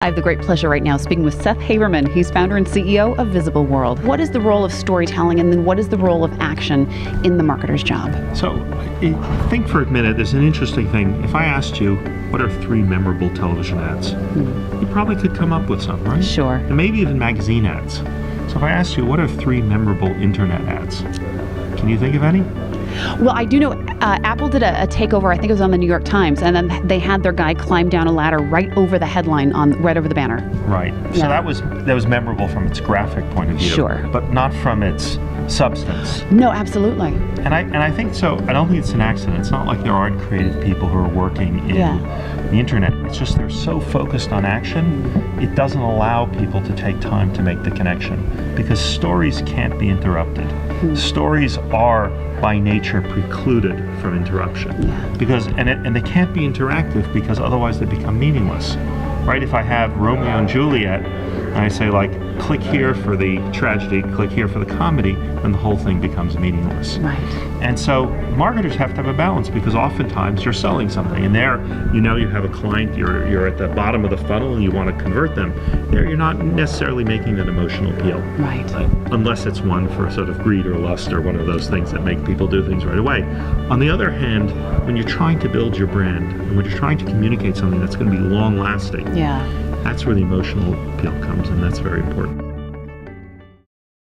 I have the great pleasure right now speaking with Seth Haberman. He's founder and CEO of Visible World. What is the role of storytelling, and then what is the role of action in the marketer's job? So, think for a minute, there's an interesting thing. If I asked you, what are 3 memorable television ads? You probably could come up with some, right? Sure. And maybe even magazine ads. So if I asked you, what are 3 memorable internet ads? Can you think of any? Well, I do know Apple did a takeover, I think it was on the New York Times, and then they had their guy climb down a ladder right over the headline, right over the banner. Right. So that was memorable from its graphic point of view. Sure. But not from its substance. No, absolutely. And I think so. I don't think it's an accident. It's not like there aren't creative people who are working in the internet. It's just they're so focused on action, it doesn't allow people to take time to make the connection, because stories can't be interrupted. Stories are by nature precluded from interruption, because and they can't be interactive because otherwise they become meaningless. Right? If I have Romeo and Juliet, and I say, like, click here for the tragedy, click here for the comedy, then the whole thing becomes meaningless. Right. And so marketers have to have a balance, because oftentimes you're selling something, and there, you have a client, you're at the bottom of the funnel and you want to convert them. There, you're not necessarily making that emotional appeal. Right. Unless it's one for sort of greed or lust or one of those things that make people do things right away. On the other hand, when you're trying to build your brand, and when you're trying to communicate something that's going to be long lasting, that's where the emotional appeal comes, and that's very important.